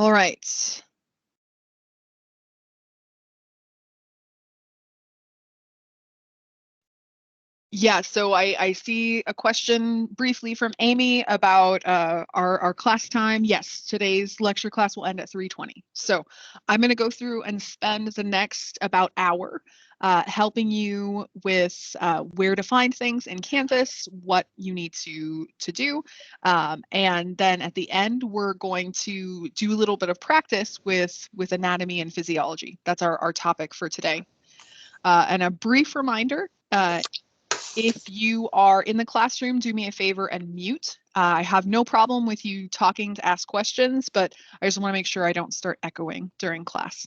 All right. Yeah, so I see a question briefly from Amy about our class time. Yes, today's lecture class will end at 3:20. So I'm going to go through and spend the next about hour helping you with where to find things in Canvas, what you need to do. And then at the end, we're going to do a little bit of practice with anatomy and physiology. That's our topic for today. And a brief reminder, if you are in the classroom, do me a favor and mute. I have no problem with you talking to ask questions, but I just want to make sure I don't start echoing during class.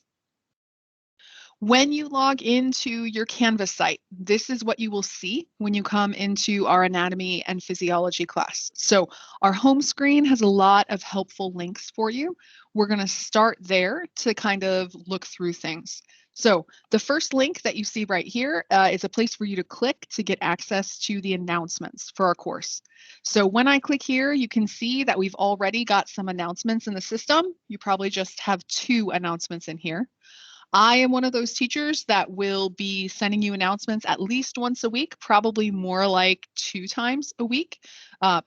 When you log into your Canvas site, this is what you will see when you come into our anatomy and physiology class. So our home screen has a lot of helpful links for you. We're going to start there to kind of look through things. So the first link that you see right here is a place for you to click to get access to the announcements for our course. So when I click here, you can see that we've already got some announcements in the system. You probably just have 2 announcements in here. I am one of those teachers that will be sending you announcements at least once a week, probably more like 2 times a week.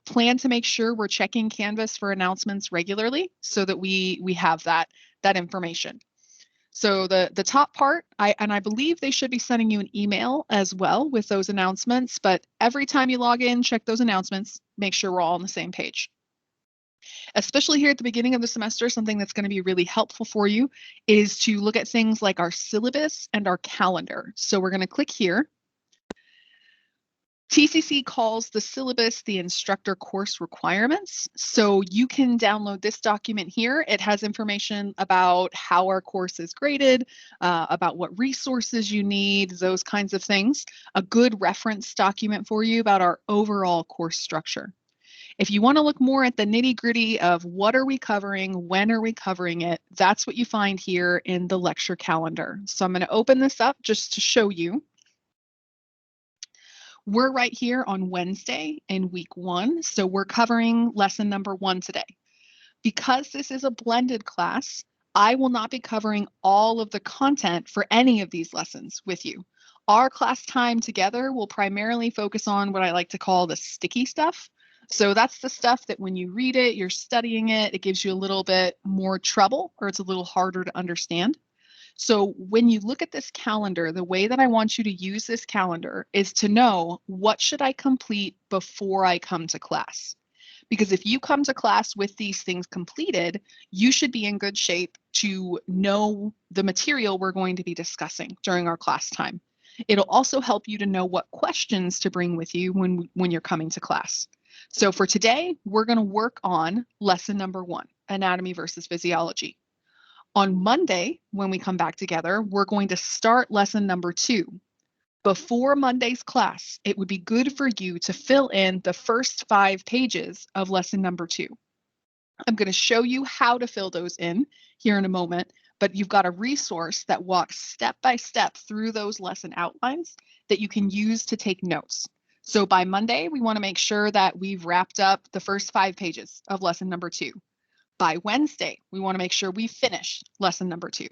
Plan to make sure we're checking Canvas for announcements regularly so that we have that information. So the top part, I believe they should be sending you an email as well with those announcements, but every time you log in, check those announcements, make sure we're all on the same page. Especially here at the beginning of the semester, something that's going to be really helpful for you is to look at things like our syllabus and our calendar. So we're going to click here. TCC calls the syllabus the instructor course requirements. So you can download this document here. It has information about how our course is graded, about what resources you need, those kinds of things. A good reference document for you about our overall course structure. If you want to look more at the nitty-gritty of what are we covering, when are we covering it, that's what you find here in the lecture calendar. So I'm going to open this up just to show you. We're right here on Wednesday in week 1, so we're covering lesson number 1 today. Because this is a blended class, I will not be covering all of the content for any of these lessons with you. Our class time together will primarily focus on what I like to call the sticky stuff. So that's the stuff that when you read it, you're studying it, it gives you a little bit more trouble or it's a little harder to understand. So when you look at this calendar, the way that I want you to use this calendar is to know what should I complete before I come to class. Because if you come to class with these things completed, you should be in good shape to know the material we're going to be discussing during our class time. It'll also help you to know what questions to bring with you when you're coming to class. So for today, we're going to work on lesson number 1, anatomy versus physiology. On Monday, when we come back together, we're going to start lesson number 2. Before Monday's class, it would be good for you to fill in the first 5 pages of lesson number 2. I'm going to show you how to fill those in here in a moment, but you've got a resource that walks step by step through those lesson outlines that you can use to take notes. So by Monday, we want to make sure that we've wrapped up the first 5 pages of lesson number 2. By Wednesday, we want to make sure we finish lesson number 2.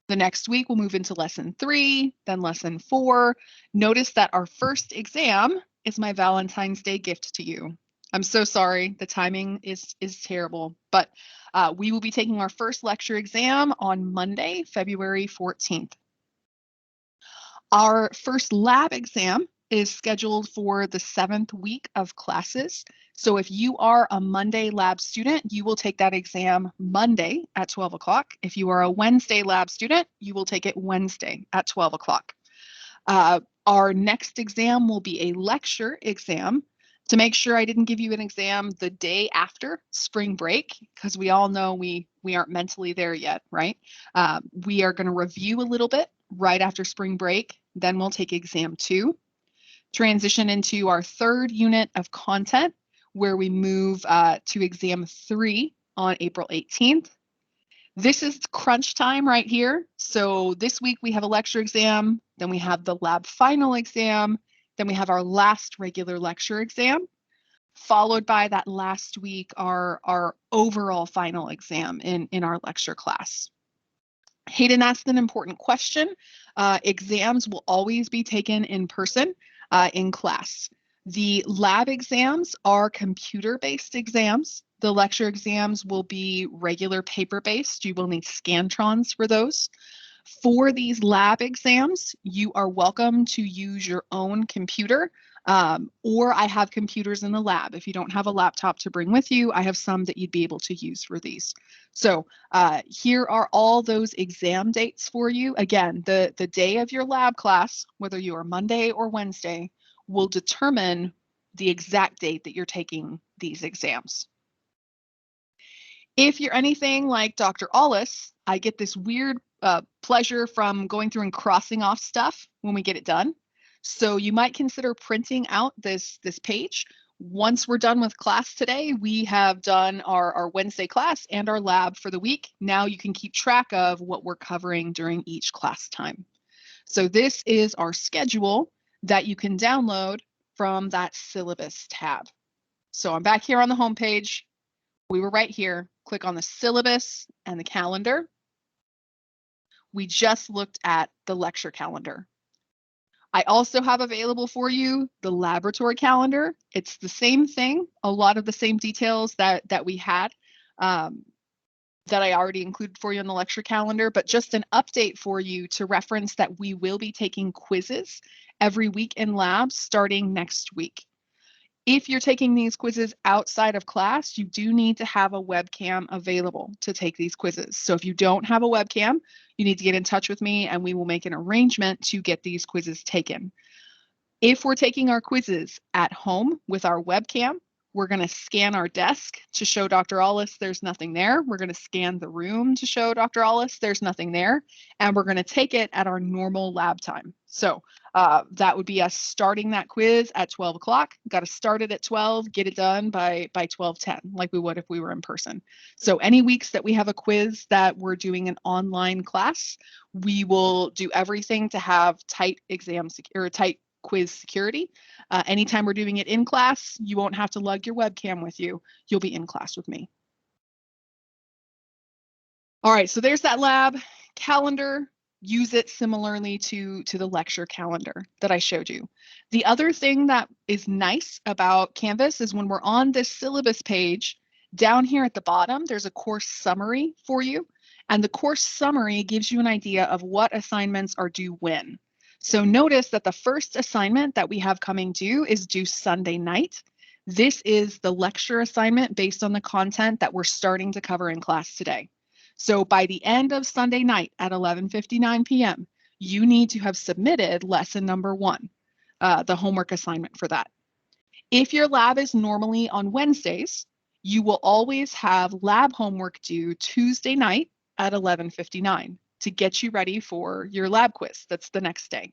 The next week, we'll move into lesson 3, then lesson 4. Notice that our first exam is my Valentine's Day gift to you. I'm so sorry, the timing is terrible, but we will be taking our first lecture exam on Monday, February 14th. Our first lab exam is scheduled for the 7th week of classes. So if you are a Monday lab student, you will take that exam Monday at 12 o'clock. If you are a Wednesday lab student, you will take it Wednesday at 12 o'clock. Our next exam will be a lecture exam. To make sure I didn't give you an exam the day after spring break, because we all know we aren't mentally there yet, right? We are going to review a little bit right after spring break. Then we'll take exam 2. Transition into our 3rd unit of content, where we move to exam 3 on April 18th. This is crunch time right here. So this week we have a lecture exam, then we have the lab final exam, then we have our last regular lecture exam. followed by that last week, our overall final exam in our lecture class. Hayden asked an important question. Exams will always be taken in person in class. The lab exams are computer-based exams. The lecture exams will be regular paper-based. You will need Scantrons for those. For these lab exams, you are welcome to use your own computer, or I have computers in the lab. If you don't have a laptop to bring with you, I have some that you'd be able to use for these. So here are all those exam dates for you. Again, the day of your lab class, whether you are Monday or Wednesday, will determine the exact date that you're taking these exams. If you're anything like Dr. Ollis, I get this weird pleasure from going through and crossing off stuff when we get it done. So you might consider printing out this page. Once we're done with class today, we have done our Wednesday class and our lab for the week. Now you can keep track of what we're covering during each class time. So this is our schedule that you can download from that syllabus tab. So I'm back here on the home page. We were right here. Click on the syllabus and the calendar. We just looked at the lecture calendar. I also have available for you the laboratory calendar. It's the same thing, a lot of the same details that we had that I already included for you in the lecture calendar, but just an update for you to reference that we will be taking quizzes every week in labs starting next week. If you're taking these quizzes outside of class, you do need to have a webcam available to take these quizzes. So if you don't have a webcam, you need to get in touch with me and we will make an arrangement to get these quizzes taken. If we're taking our quizzes at home with our webcam, we're going to scan our desk to show Dr. Ollis there's nothing there. We're going to scan the room to show Dr. Ollis there's nothing there. And we're going to take it at our normal lab time. So that would be us starting that quiz at 12 o'clock. Got to start it at 12, get it done by 12:10, like we would if we were in person. So any weeks that we have a quiz that we're doing an online class, we will do everything to have tight tight quiz security. Anytime we're doing it in class, you won't have to lug your webcam with you. You'll be in class with me. All right, so there's that lab calendar. Use it similarly to the lecture calendar that I showed you. The other thing that is nice about Canvas is when we're on this syllabus page, down here at the bottom, there's a course summary for you. And the course summary gives you an idea of what assignments are due when. So notice that the first assignment that we have coming due is due Sunday night. This is the lecture assignment based on the content that we're starting to cover in class today. So by the end of Sunday night at 11:59 p.m., you need to have submitted lesson number 1, the homework assignment for that. If your lab is normally on Wednesdays, you will always have lab homework due Tuesday night at 11:59 to get you ready for your lab quiz. That's the next day.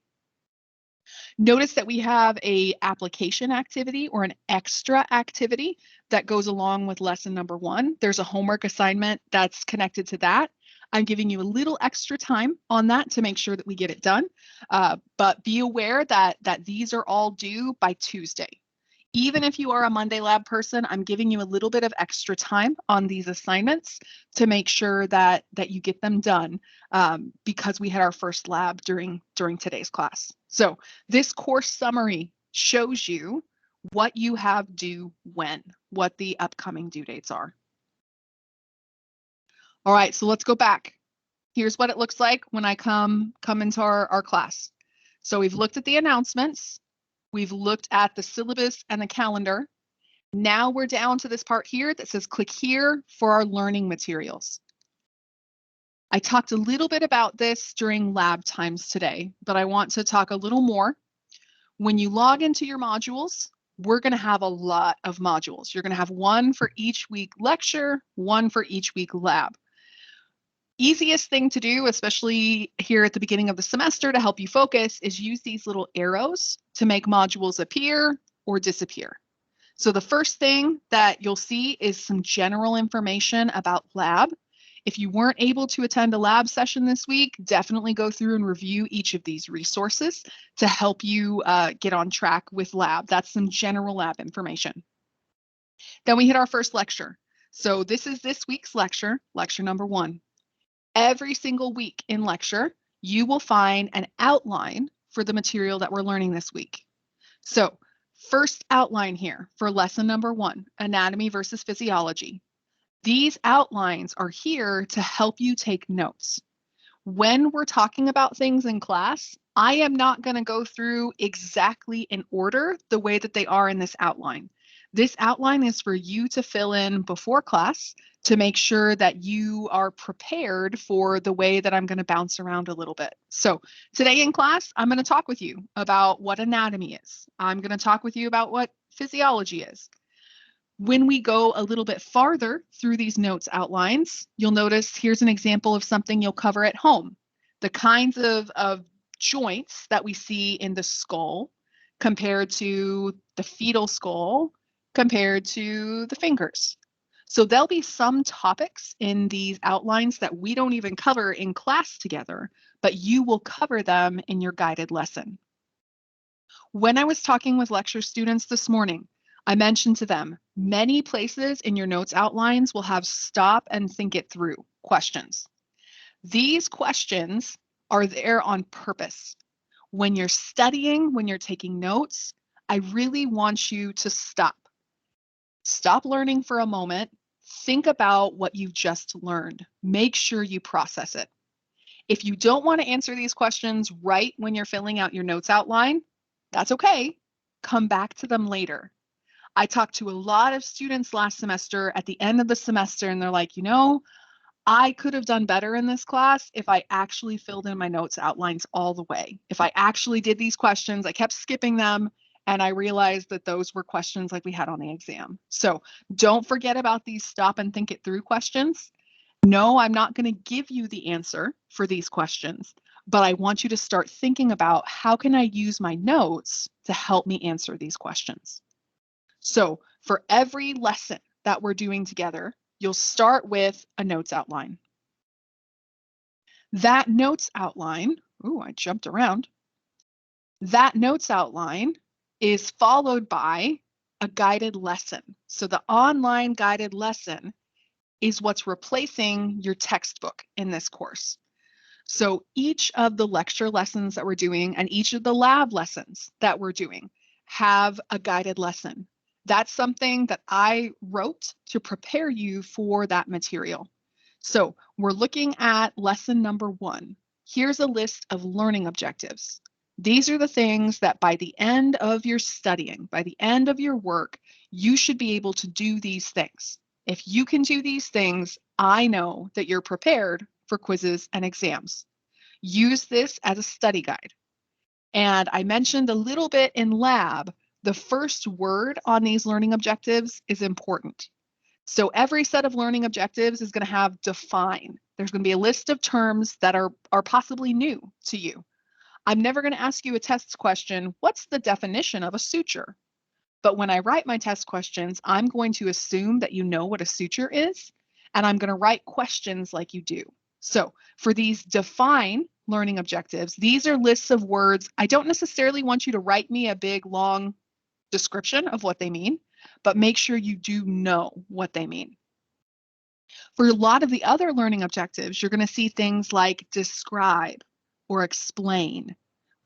Notice that we have a application activity or an extra activity that goes along with lesson number 1. There's a homework assignment that's connected to that. I'm giving you a little extra time on that to make sure that we get it done. But be aware that these are all due by Tuesday. Even if you are a Monday lab person, I'm giving you a little bit of extra time on these assignments to make sure that you get them done because we had our first lab during today's class. So this course summary shows you what you have due when, what the upcoming due dates are. All right, so let's go back. Here's what it looks like when I come into our class. So we've looked at the announcements. We've looked at the syllabus and the calendar. Now we're down to this part here that says click here for our learning materials. I talked a little bit about this during lab times today, but I want to talk a little more. When you log into your modules, we're going to have a lot of modules. You're going to have one for each week lecture, one for each week lab. Easiest thing to do, especially here at the beginning of the semester to help you focus, is use these little arrows to make modules appear or disappear. So the first thing that you'll see is some general information about lab. If you weren't able to attend a lab session this week, definitely go through and review each of these resources to help you get on track with lab. That's some general lab information. Then we hit our first lecture. So this is this week's lecture, lecture number 1. Every single week in lecture, you will find an outline for the material that we're learning this week. So first outline here for lesson number 1, anatomy versus physiology. These outlines are here to help you take notes. When we're talking about things in class, I am not going to go through exactly in order the way that they are in this outline. This outline is for you to fill in before class to make sure that you are prepared for the way that I'm going to bounce around a little bit. So today in class, I'm going to talk with you about what anatomy is. I'm going to talk with you about what physiology is. When we go a little bit farther through these notes outlines, you'll notice here's an example of something you'll cover at home. The kinds of joints that we see in the skull compared to the fetal skull compared to the fingers. So there'll be some topics in these outlines that we don't even cover in class together, but you will cover them in your guided lesson. When I was talking with lecture students this morning, I mentioned to them, many places in your notes outlines will have stop and think it through questions. These questions are there on purpose. When you're studying, when you're taking notes, I really want you to stop. Stop learning for a moment. Think about what you just learned. Make sure you process it. If you don't want to answer these questions right when you're filling out your notes outline, that's okay. Come back to them later. I talked to a lot of students last semester at the end of the semester, and they're like, I could have done better in this class if I actually filled in my notes outlines all the way. If I actually did these questions, I kept skipping them, and I realized that those were questions like we had on the exam. So don't forget about these stop and think it through questions. No, I'm not going to give you the answer for these questions, but I want you to start thinking about how can I use my notes to help me answer these questions. So for every lesson that we're doing together, you'll start with a notes outline. That notes outline, I jumped around. That notes outline is followed by a guided lesson. So the online guided lesson is what's replacing your textbook in this course. So each of the lecture lessons that we're doing and each of the lab lessons that we're doing have a guided lesson. That's something that I wrote to prepare you for that material. So we're looking at lesson number 1. Here's a list of learning objectives. These are the things that by the end of your studying, by the end of your work, you should be able to do these things. If you can do these things, I know that you're prepared for quizzes and exams. Use this as a study guide. And I mentioned a little bit in lab, the first word on these learning objectives is important. So every set of learning objectives is going to have define. There's going to be a list of terms that are possibly new to you. I'm never going to ask you a test question, what's the definition of a suture? But when I write my test questions, I'm going to assume that you know what a suture is, and I'm going to write questions like you do. So for these define learning objectives, these are lists of words. I don't necessarily want you to write me a big, long description of what they mean, but make sure you do know what they mean. For a lot of the other learning objectives, you're going to see things like describe or explain.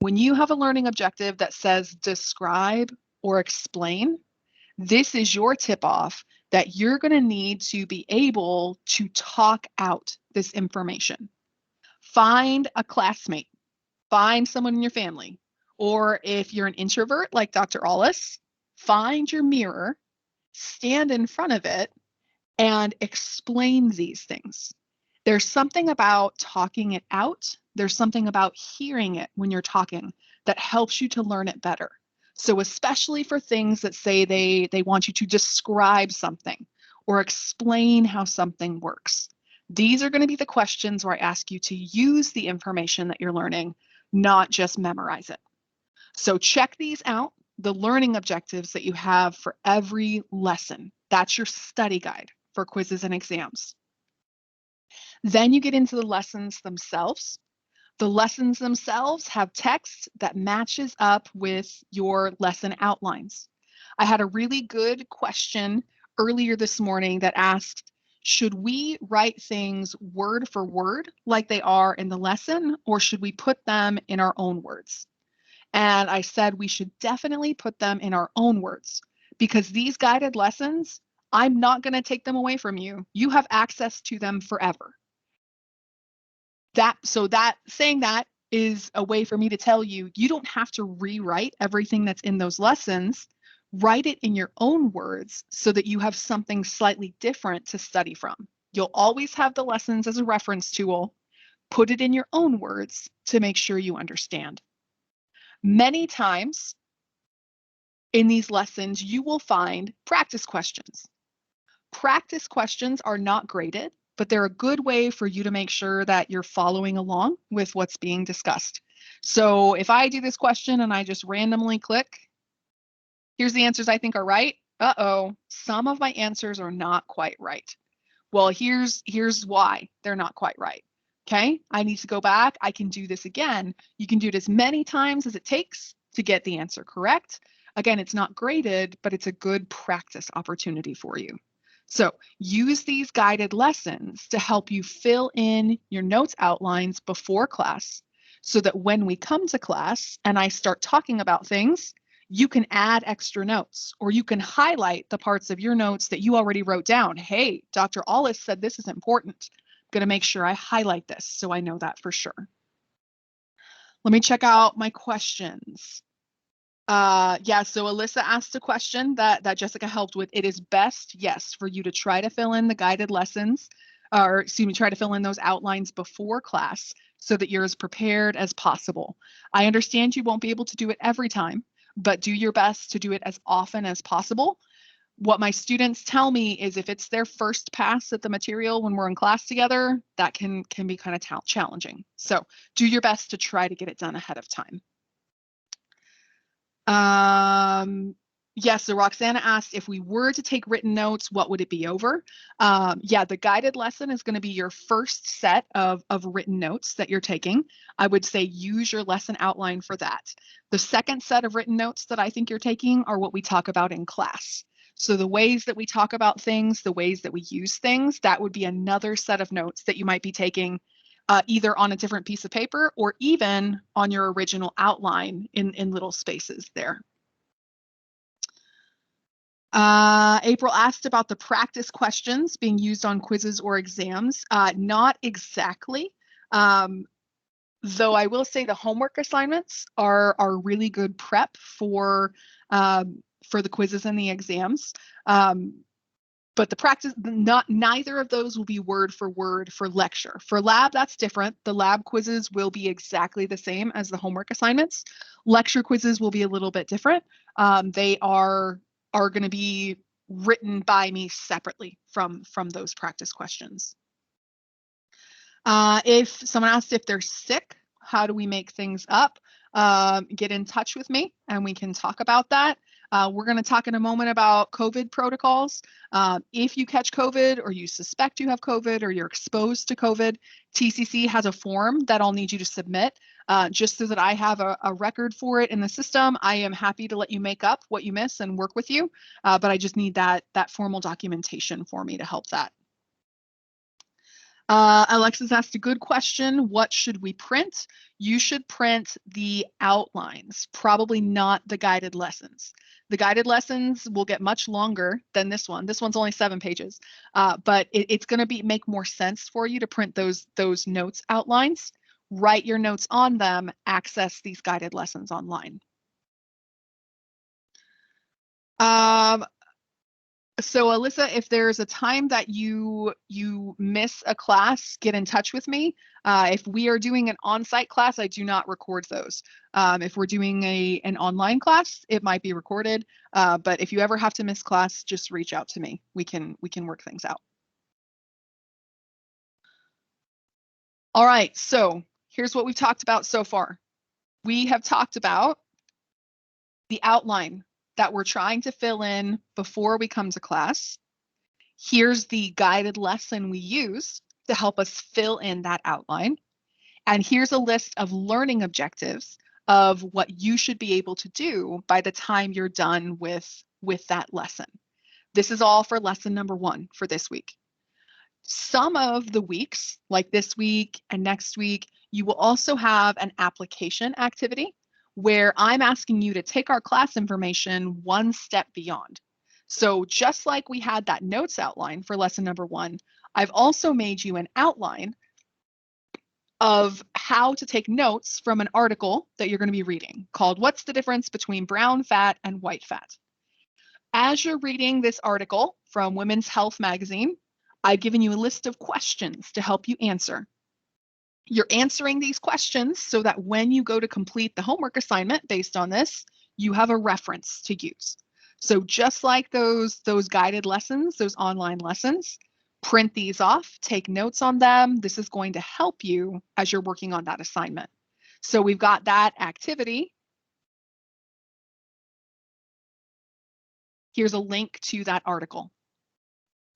When you have a learning objective that says describe or explain, this is your tip-off that you're going to need to be able to talk out this information. Find a classmate, find someone in your family, or if you're an introvert like Dr. Allis, find your mirror, stand in front of it, and explain these things. There's something about talking it out. There's something about hearing it when you're talking that helps you to learn it better. So especially for things that say they want you to describe something or explain how something works. These are going to be the questions where I ask you to use the information that you're learning, not just memorize it. So check these out, the learning objectives that you have for every lesson. That's your study guide for quizzes and exams. Then you get into the lessons themselves. The lessons themselves have text that matches up with your lesson outlines. I had a really good question earlier this morning that asked, should we write things word for word like they are in the lesson, or should we put them in our own words? And I said we should definitely put them in our own words, because these guided lessons, I'm not going to take them away from you. You have access to them forever. Saying that is a way for me to tell you, you don't have to rewrite everything that's in those lessons. Write it in your own words so that you have something slightly different to study from. You'll always have the lessons as a reference tool. Put it in your own words to make sure you understand. Many times in these lessons, you will find practice questions. Practice questions are not graded, but they're a good way for you to make sure that you're following along with what's being discussed. So if I do this question and I just randomly click, here's the answers I think are right. Uh-oh, some of my answers are not quite right. Well, here's why they're not quite right. Okay, I need to go back. I can do this again. You can do it as many times as it takes to get the answer correct. Again, it's not graded, but it's a good practice opportunity for you. So use these guided lessons to help you fill in your notes outlines before class, so that when we come to class and I start talking about things, you can add extra notes, or you can highlight the parts of your notes that you already wrote down. Hey, Dr. Allis said this is important. I'm going to make sure I highlight this so I know that for sure. Let me check out my questions. Yeah, so Alyssa asked a question that Jessica helped with. It is best, yes, for you to try to fill in the guided lessons, or excuse me, try to fill in those outlines before class so that you're as prepared as possible. I understand you won't be able to do it every time, but do your best to do it as often as possible. What my students tell me is if it's their first pass at the material when we're in class together, that can be kind of challenging. So do your best to try to get it done ahead of time. Yes, so Roxana asked, if we were to take written notes, what would it be over? Yeah, the guided lesson is going to be your first set of written notes that you're taking. I would say use your lesson outline for that. The second set of written notes that I think you're taking are what we talk about in class. So the ways that we talk about things, the ways that we use things, that would be another set of notes that you might be taking either on a different piece of paper or even on your original outline in little spaces there. April asked about the practice questions being used on quizzes or exams. Not exactly, though I will say the homework assignments are really good prep for the quizzes and the exams. But the practice, neither of those will be word for word for lecture. For lab, that's different. The lab quizzes will be exactly the same as the homework assignments. Lecture quizzes will be a little bit different. They are going to be written by me separately from those practice questions. If someone asks if they're sick, how do we make things up? Get in touch with me and we can talk about that. We're going to talk in a moment about COVID protocols. If you catch COVID or you suspect you have COVID or you're exposed to COVID, TCC has a form that I'll need you to submit just so that I have a record for it in the system. I am happy to let you make up what you miss and work with you, but I just need that formal documentation for me to help that. Alexis asked a good question. What should we print? You should print the outlines, probably not the guided lessons. The guided lessons will get much longer than this one. This one's only 7 pages, but it's going to make more sense for you to print those notes outlines, write your notes on them, access these guided lessons online. So Alyssa, if there's a time that you miss a class, get in touch with me. If we are doing an on-site class, I do not record those. If we're doing an online class, it might be recorded. But if you ever have to miss class, just reach out to me. We can work things out. All right, so here's what we've talked about so far. We have talked about the outline that we're trying to fill in before we come to class. Here's the guided lesson we use to help us fill in that outline. And here's a list of learning objectives of what you should be able to do by the time you're done with that lesson. This is all for lesson number 1 for this week. Some of the weeks, like this week and next week, you will also have an application activity where I'm asking you to take our class information one step beyond. So just like we had that notes outline for lesson number 1, I've also made you an outline of how to take notes from an article that you're going to be reading called "What's the Difference Between Brown Fat and White Fat?" As you're reading this article from Women's Health magazine, I've given you a list of questions to help you answer. You're answering these questions so that when you go to complete the homework assignment based on this, you have a reference to use. So just like those guided lessons, those online lessons, print these off, take notes on them. This is going to help you as you're working on that assignment. So we've got that activity. Here's a link to that article.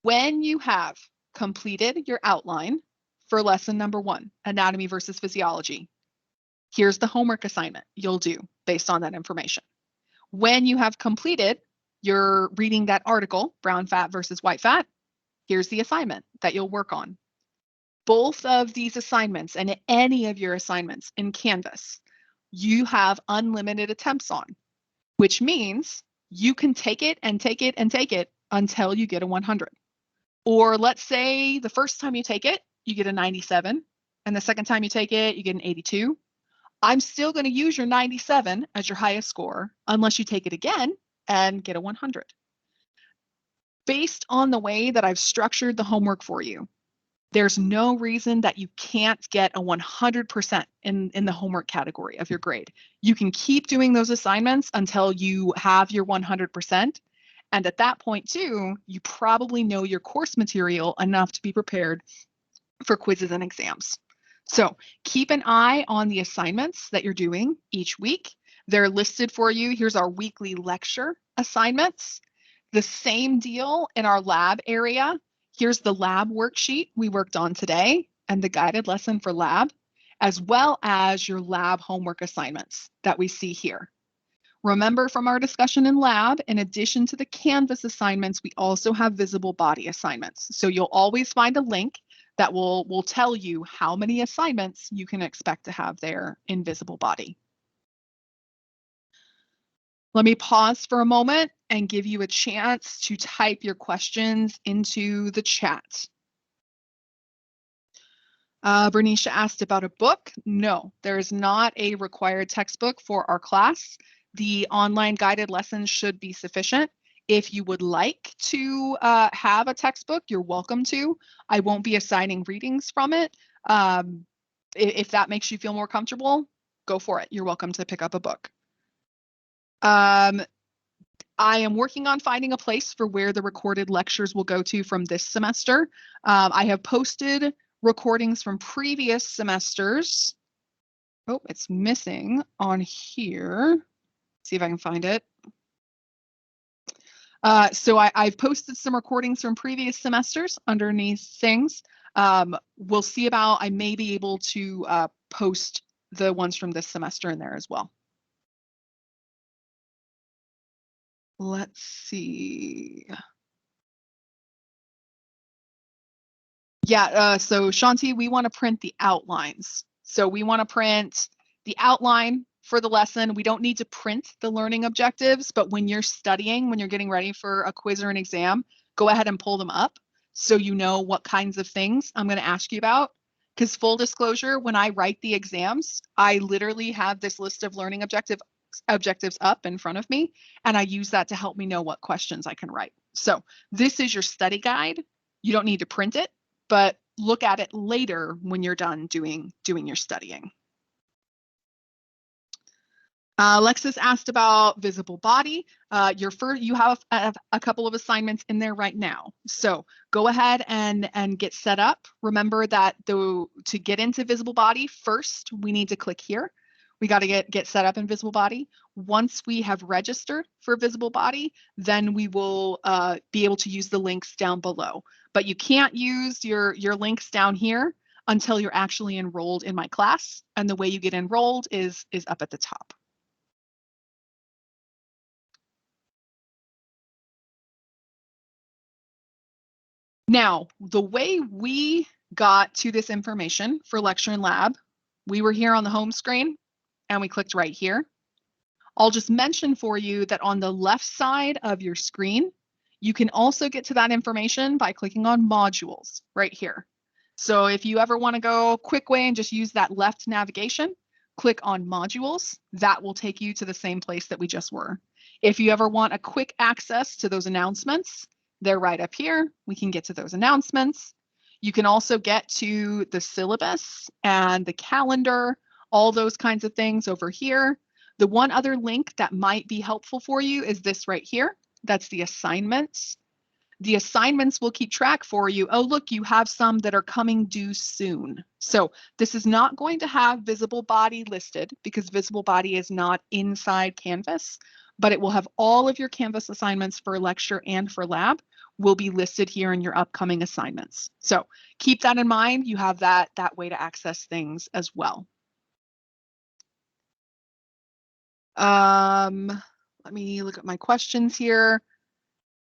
When you have completed your outline for lesson number 1, anatomy versus physiology, here's the homework assignment you'll do based on that information. When you have completed your reading that article, brown fat versus white fat, here's the assignment that you'll work on. Both of these assignments and any of your assignments in Canvas, you have unlimited attempts on, which means you can take it and take it and take it until you get a 100. Or let's say the first time you take it, you get a 97, and the second time you take it, you get an 82. I'm still going to use your 97 as your highest score unless you take it again and get a 100. Based on the way that I've structured the homework for you, there's no reason that you can't get a 100% in the homework category of your grade. You can keep doing those assignments until you have your 100%. And at that point too, you probably know your course material enough to be prepared for quizzes and exams. So keep an eye on the assignments that you're doing each week. They're listed for you. Here's our weekly lecture assignments. The same deal in our lab area. Here's the lab worksheet we worked on today and the guided lesson for lab, as well as your lab homework assignments that we see here. Remember from our discussion in lab, in addition to the Canvas assignments, we also have visible body assignments. So you'll always find a link that will tell you how many assignments you can expect to have there in visible body. Let me pause for a moment and give you a chance to type your questions into the chat. Bernicia asked about a book. No, there is not a required textbook for our class. The online guided lessons should be sufficient. If you would like to have a textbook, you're welcome to. I won't be assigning readings from it. If that makes you feel more comfortable, go for it. You're welcome to pick up a book. I am working on finding a place for where the recorded lectures will go to from this semester. I have posted recordings from previous semesters. Oh, it's missing on here. See if I can find it. So I've posted some recordings from previous semesters underneath things. We'll see about, I may be able to post the ones from this semester in there as well. Let's see. Yeah, so Shanti, we want to print the outlines. So we want to print the outline for the lesson. We don't need to print the learning objectives, but when you're studying, when you're getting ready for a quiz or an exam, go ahead and pull them up so you know what kinds of things I'm going to ask you about. Because full disclosure, when I write the exams, I literally have this list of learning objectives up in front of me, and I use that to help me know what questions I can write. So this is your study guide. You don't need to print it, but look at it later when you're done doing your studying. Alexis asked about visible body. You have a couple of assignments in there right now. So go ahead and get set up. Remember that to get into visible body, first we need to click here. We got to get set up in visible body. Once we have registered for visible body, then we will be able to use the links down below. But you can't use your links down here until you're actually enrolled in my class. And the way you get enrolled is up at the top. Now, the way we got to this information for lecture and lab, we were here on the home screen and we clicked right here. I'll just mention for you that on the left side of your screen, you can also get to that information by clicking on modules right here. So if you ever want to go a quick way and just use that left navigation, click on modules. That will take you to the same place that we just were. If you ever want a quick access to those announcements, they're right up here. We can get to those announcements. You can also get to the syllabus and the calendar, all those kinds of things over here. The one other link that might be helpful for you is this right here. That's the assignments. The assignments will keep track for you. Oh, look, you have some that are coming due soon. So this is not going to have visible body listed because visible body is not inside Canvas, but it will have all of your Canvas assignments for lecture and for lab will be listed here in your upcoming assignments. So keep that in mind. You have that way to access things as well. Let me look at my questions here.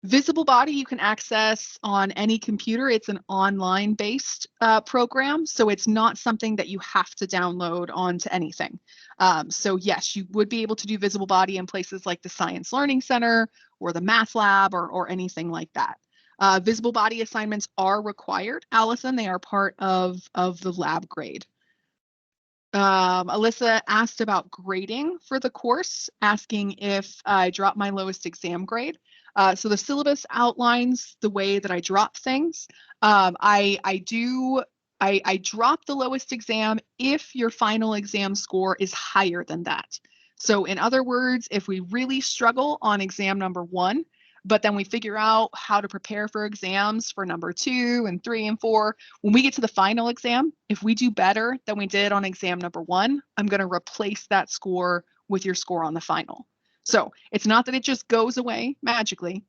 Visible Body you can access on any computer. It's an online-based program, so it's not something that you have to download onto anything. So yes, you would be able to do Visible Body in places like the Science Learning Center or the Math Lab or anything like that. Visible Body assignments are required, Allison. They are part of the lab grade. Alyssa asked about grading for the course, asking if I dropped my lowest exam grade. So the syllabus outlines the way that I drop things. I drop the lowest exam if your final exam score is higher than that. So in other words, if we really struggle on exam number 1, but then we figure out how to prepare for exams for number 2 and 3 and 4. When we get to the final exam, if we do better than we did on exam number 1, I'm going to replace that score with your score on the final. So it's not that it just goes away magically,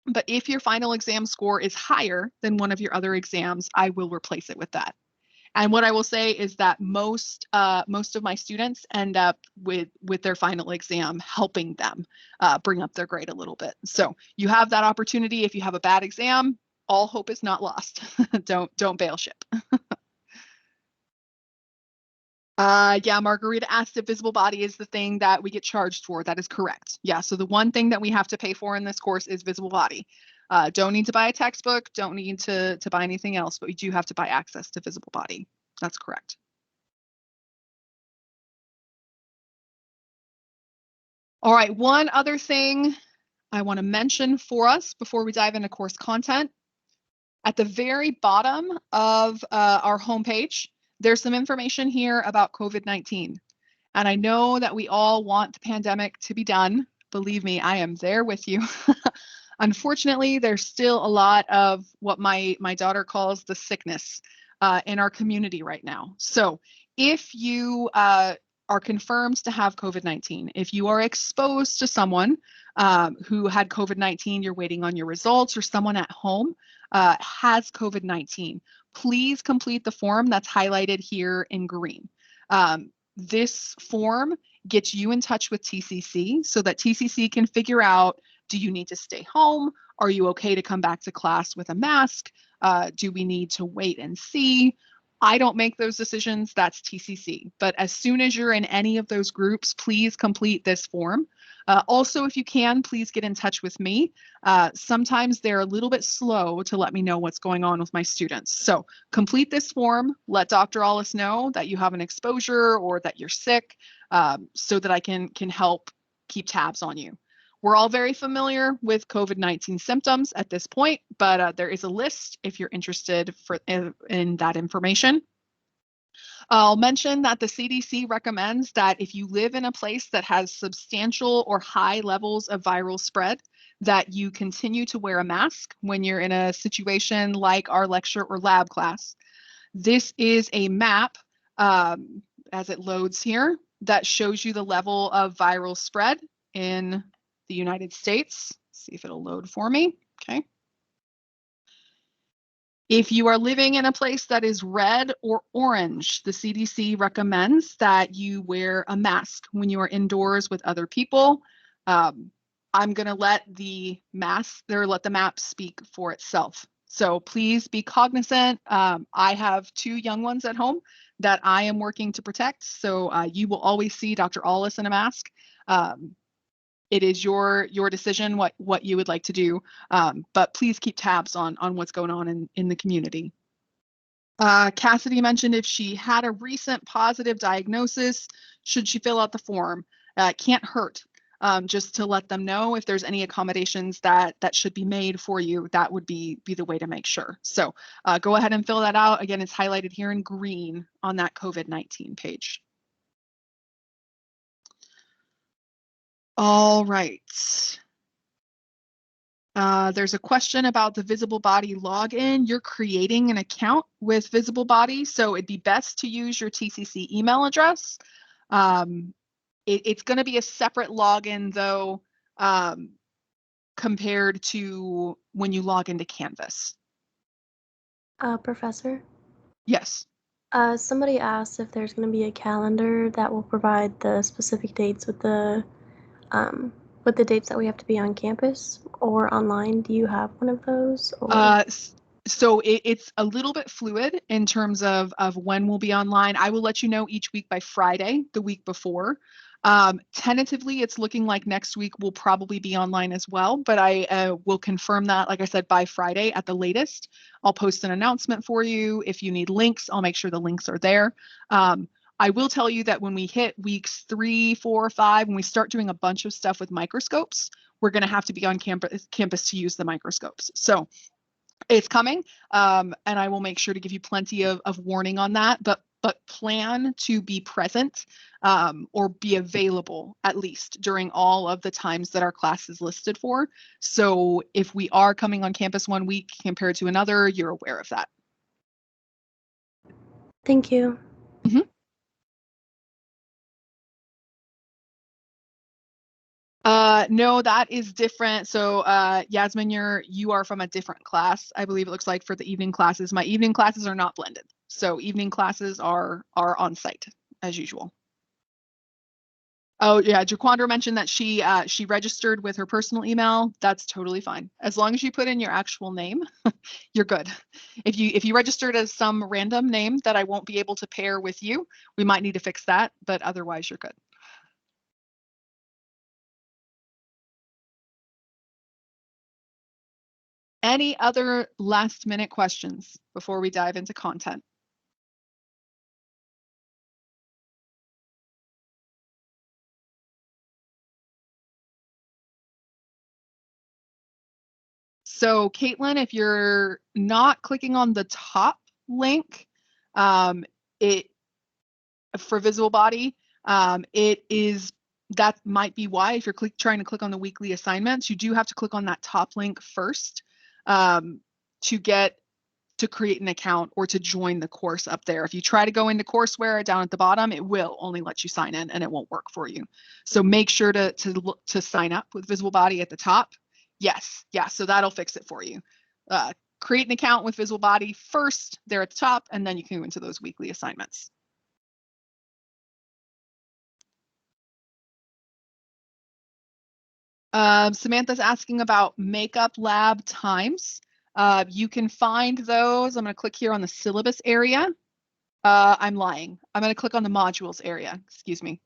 but if your final exam score is higher than one of your other exams, I will replace it with that. And what I will say is that most of my students end up with their final exam helping them bring up their grade a little bit. So you have that opportunity. If you have a bad exam, all hope is not lost. Don't bail ship. Yeah, Margarita asked if Visible Body is the thing that we get charged for. That is correct. Yeah, so the one thing that we have to pay for in this course is Visible Body. Don't need to buy a textbook, don't need to buy anything else, but we do have to buy access to Visible Body. That's correct. All right, one other thing I want to mention for us before we dive into course content. At the very bottom of our homepage, there's some information here about COVID-19. And I know that we all want the pandemic to be done. Believe me, I am there with you. Unfortunately, there's still a lot of what my daughter calls the sickness in our community right now. So if you are confirmed to have COVID-19, if you are exposed to someone who had COVID-19, you're waiting on your results, or someone at home has COVID-19, please complete the form that's highlighted here in green. This form gets you in touch with TCC so that TCC can figure out, do you need to stay home? Are you okay to come back to class with a mask? Do we need to wait and see? I don't make those decisions, that's TCC. But as soon as you're in any of those groups, please complete this form. Also, if you can, please get in touch with me. Sometimes they're a little bit slow to let me know what's going on with my students. So complete this form, let Dr. Allis know that you have an exposure or that you're sick so that I can help keep tabs on you. We're all very familiar with COVID-19 symptoms at this point, but there is a list if you're interested in that information. I'll mention that the CDC recommends that if you live in a place that has substantial or high levels of viral spread, that you continue to wear a mask when you're in a situation like our lecture or lab class. This is a map, as it loads here, that shows you the level of viral spread in the United States. Let's see if it'll load for me. Okay. If you are living in a place that is red or orange, the CDC recommends that you wear a mask when you are indoors with other people. I'm going to let the map speak for itself. So please be cognizant. I have 2 young ones at home that I am working to protect. So you will always see Dr. Allis in a mask. It is your decision what you would like to do, but please keep tabs on what's going on in the community. Cassidy mentioned if she had a recent positive diagnosis, should she fill out the form? It can't hurt. Just to let them know if there's any accommodations that should be made for you, that would be the way to make sure. So go ahead and fill that out. Again, it's highlighted here in green on that COVID-19 page. All right. There's a question about the Visible Body login. You're creating an account with Visible Body, so it'd be best to use your TCC email address. It's going to be a separate login, though, compared to when you log into Canvas. Professor? Yes. Somebody asked if there's going to be a calendar that will provide the specific dates with the dates that we have to be on campus or online. Do you have one of those? Or? So it's a little bit fluid in terms of when we'll be online. I will let you know each week by Friday, the week before. Tentatively, it's looking like next week will probably be online as well, but I will confirm that, like I said, by Friday at the latest. I'll post an announcement for you. If you need links, I'll make sure the links are there. I will tell you that when we hit weeks 3, 4, 5, when we start doing a bunch of stuff with microscopes, we're going to have to be on campus to use the microscopes. So it's coming, and I will make sure to give you plenty of warning on that, but plan to be present or be available at least during all of the times that our class is listed for. So if we are coming on campus one week compared to another, you're aware of that. Thank you. Mm-hmm. No, that is different. So Yasmin, you are from a different class. I believe it looks like for the evening classes. My evening classes are not blended. So evening classes are on site as usual. Oh yeah, Jaquandra mentioned that she registered with her personal email. That's totally fine. As long as you put in your actual name, you're good. If you registered as some random name that I won't be able to pair with you, we might need to fix that, but otherwise you're good. Any other last minute questions before we dive into content? So Caitlin, if you're not clicking on the top link, it for Visible Body, that might be why if you're trying to click on the weekly assignments, you do have to click on that top link first to create an account or to join the course up there. If you try to go into courseware down at the bottom, it will only let you sign in and it won't work for you. So make sure to sign up with Visible Body at the top. Yes, yeah, so that'll fix it for you. Create an account with Visible Body first there at the top, and then you can go into those weekly assignments. Samantha's asking about makeup lab times. You can find those. I'm going to click here on the syllabus area. I'm lying. I'm going to click on the modules area. Excuse me.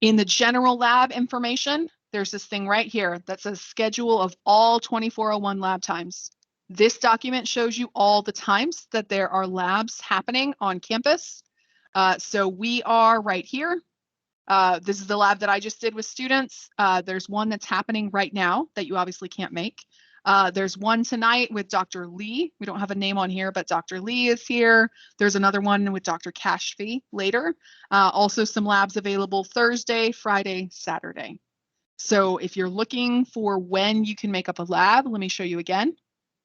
In the general lab information, there's this thing right here that says schedule of all 2401 lab times. This document shows you all the times that there are labs happening on campus. So we are right here. This is the lab that I just did with students. There's one that's happening right now that you obviously can't make. There's one tonight with Dr. Lee. We don't have a name on here, but Dr. Lee is here. There's another one with Dr. Kashfi later. Also some labs available Thursday, Friday, Saturday. So if you're looking for when you can make up a lab, let me show you again.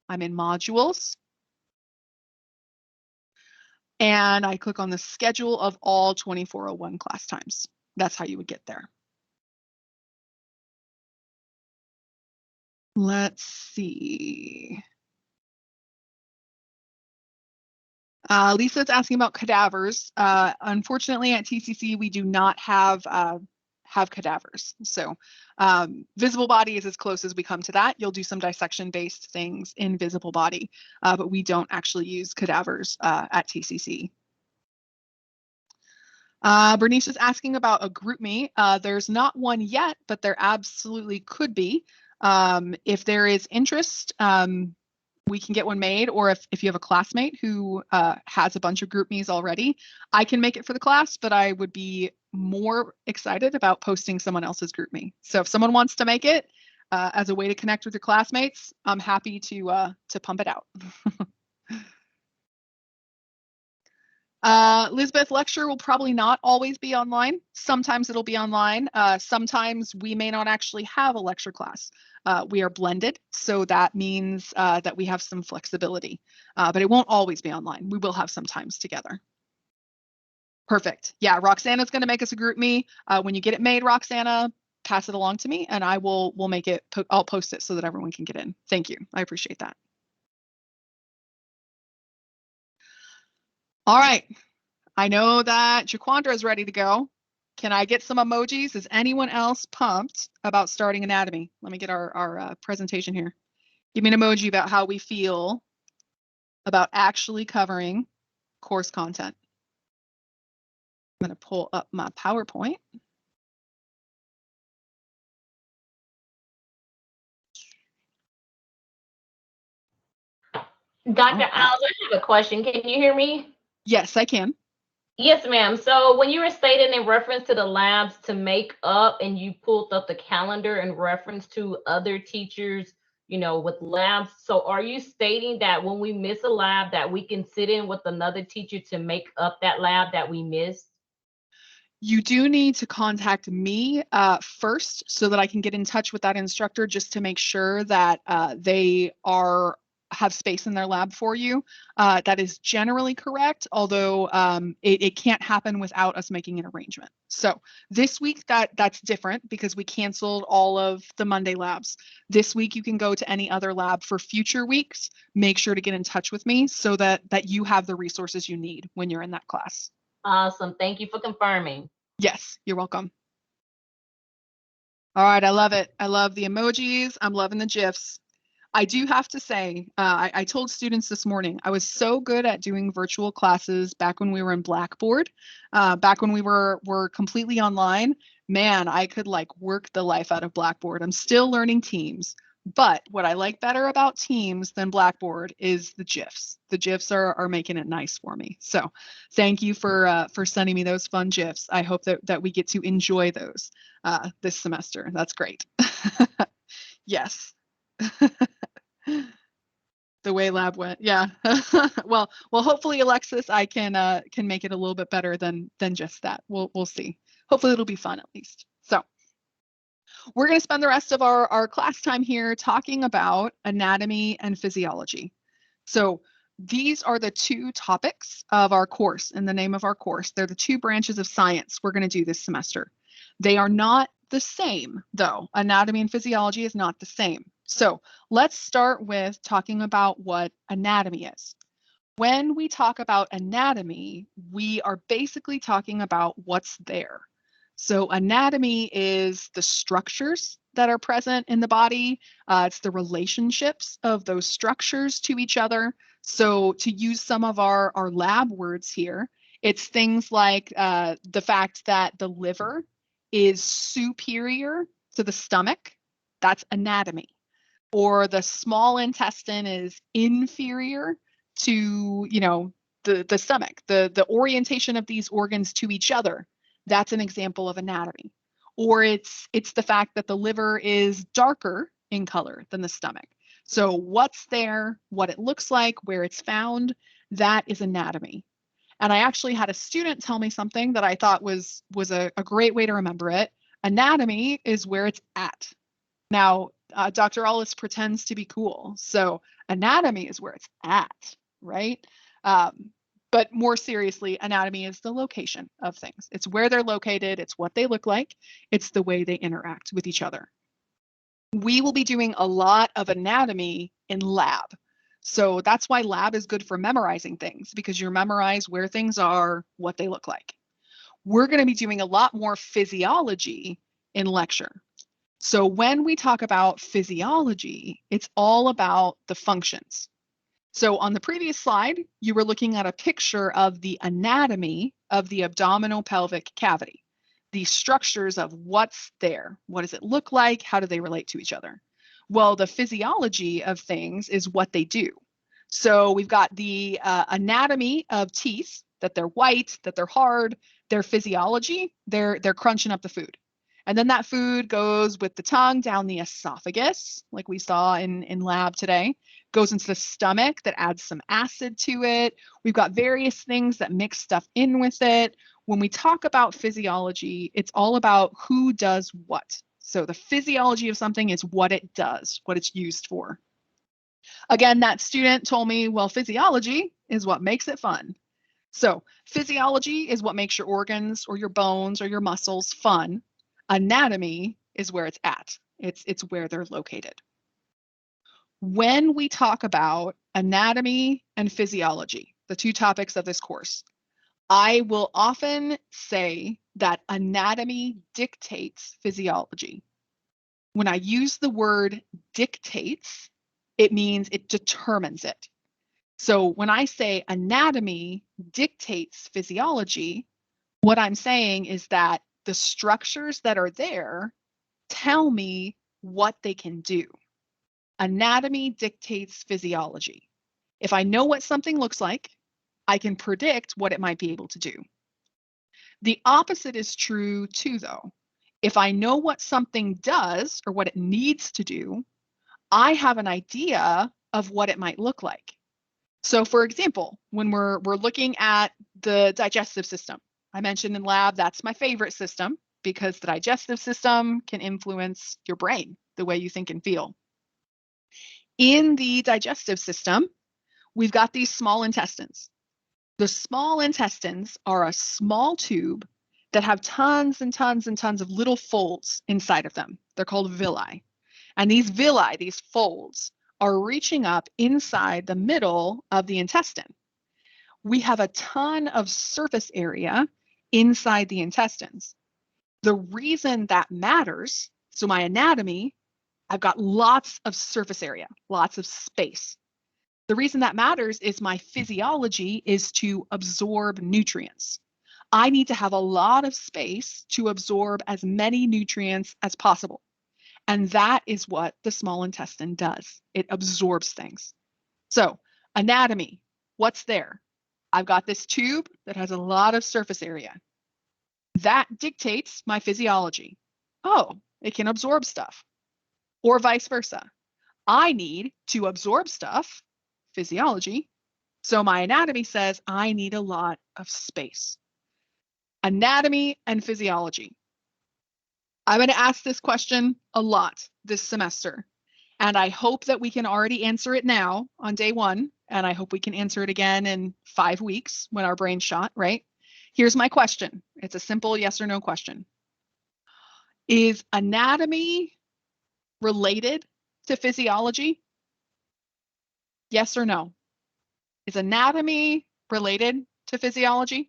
I'm in modules. And I click on the schedule of all 2401 class times. That's how you would get there. Let's see. Lisa's asking about cadavers. Unfortunately, at TCC, we do not have have cadavers. So visible body is as close as we come to that. You'll do some dissection-based things in visible body, but we don't actually use cadavers at TCC. Bernice is asking about a GroupMe. There's not one yet, but there absolutely could be. If there is interest, we can get one made, or if you have a classmate who has a bunch of GroupMes already, I can make it for the class, but I would be more excited about posting someone else's GroupMe. So if someone wants to make it as a way to connect with your classmates, I'm happy to pump it out. Lisbeth, lecture will probably not always be online. Sometimes it'll be online. Sometimes we may not actually have a lecture class. We are blended, so that means that we have some flexibility, but it won't always be online. We will have some times together. Perfect. Yeah, Roxana's going to make us a GroupMe. When you get it made, Roxana, pass it along to me, and we'll make it. I'll post it so that everyone can get in. Thank you. I appreciate that. All right. I know that Jaquandra is ready to go. Can I get some emojis? Is anyone else pumped about starting anatomy? Let me get our presentation here. Give me an emoji about how we feel about actually covering course content. I'm going to pull up my PowerPoint. Dr. Alves, I have a question. Can you hear me? Yes, I can. Yes, ma'am. So when you were stating in reference to the labs to make up, and you pulled up the calendar in reference to other teachers, with labs. So are you stating that when we miss a lab that we can sit in with another teacher to make up that lab that we missed? You do need to contact me first so that I can get in touch with that instructor just to make sure that they have space in their lab for you. That is generally correct, although it can't happen without us making an arrangement. So this week that's different because we canceled all of the Monday labs. This week you can go to any other lab. For future weeks, make sure to get in touch with me so that you have the resources you need when you're in that class. Awesome. Thank you for confirming. Yes, you're welcome. All right, I love it. I love the emojis. I'm loving the GIFs. I do have to say, I told students this morning, I was so good at doing virtual classes back when we were in Blackboard, back when we were completely online. Man, I could work the life out of Blackboard. I'm still learning Teams, but what I like better about Teams than Blackboard is the GIFs. The GIFs are making it nice for me. So thank you for sending me those fun GIFs. I hope that we get to enjoy those this semester. That's great. Yes. The way lab went, yeah. well, hopefully, Alexis, I can make it a little bit better than just that. We'll see. Hopefully, it'll be fun at least. So, we're going to spend the rest of our class time here talking about anatomy and physiology. So, these are the two topics of our course in the name of our course. They're the two branches of science we're going to do this semester. They are not the same, though. Anatomy and physiology is not the same. So let's start with talking about what anatomy is. When we talk about anatomy, we are basically talking about what's there. So anatomy is the structures that are present in the body. It's the relationships of those structures to each other. So to use some of our lab words here, it's things like the fact that the liver is superior to the stomach. That's anatomy. Or the small intestine is inferior to, the stomach, the orientation of these organs to each other. That's an example of anatomy. Or it's the fact that the liver is darker in color than the stomach. So what's there, what it looks like, where it's found, that is anatomy. And I actually had a student tell me something that I thought was a great way to remember it. Anatomy is where it's at. Now, Dr. Allis pretends to be cool. So anatomy is where it's at, right? But more seriously, anatomy is the location of things. It's where they're located. It's what they look like. It's the way they interact with each other. We will be doing a lot of anatomy in lab. So that's why lab is good for memorizing things, because you memorize where things are, what they look like. we're going to be doing a lot more physiology in lecture. So when we talk about physiology, it's all about the functions. So on the previous slide, you were looking at a picture of the anatomy of the abdominal pelvic cavity, the structures of what's there. What does it look like? How do they relate to each other? Well, the physiology of things is what they do. So we've got the anatomy of teeth, that they're white, that they're hard. Their physiology, they're crunching up the food. And then that food goes with the tongue down the esophagus, like we saw in lab today, goes into the stomach that adds some acid to it. We've got various things that mix stuff in with it. When we talk about physiology, it's all about who does what. So the physiology of something is what it does, what it's used for. Again, that student told me, well, physiology is what makes it fun. So physiology is what makes your organs or your bones or your muscles fun. Anatomy is where it's at. It's where they're located. When we talk about anatomy and physiology, the two topics of this course, I will often say that anatomy dictates physiology. When I use the word dictates, it means it determines it. So when I say anatomy dictates physiology, what I'm saying is that the structures that are there tell me what they can do. Anatomy dictates physiology. If I know what something looks like, I can predict what it might be able to do. The opposite is true too, though. If I know what something does or what it needs to do, I have an idea of what it might look like. So for example, when we're looking at the digestive system, I mentioned in lab, that's my favorite system because the digestive system can influence your brain, the way you think and feel. In the digestive system, we've got these small intestines. The small intestines are a small tube that have tons and tons and tons of little folds inside of them. They're called villi. And these villi, these folds, are reaching up inside the middle of the intestine. We have a ton of surface area inside the intestines. The reason that matters, so my anatomy, I've got lots of surface area, lots of space. The reason that matters is my physiology is to absorb nutrients. I need to have a lot of space to absorb as many nutrients as possible. And that is what the small intestine does. It absorbs things. So anatomy, what's there? I've got this tube that has a lot of surface area. That dictates my physiology. Oh, it can absorb stuff. Or vice versa. I need to absorb stuff, physiology. So my anatomy says I need a lot of space. Anatomy and physiology. I'm going to ask this question a lot this semester, and I hope that we can already answer it now on day one, and I hope we can answer it again in 5 weeks when our brain's shot, right? Here's my question. It's a simple yes or no question. Is anatomy related to physiology? Yes or no? Is anatomy related to physiology?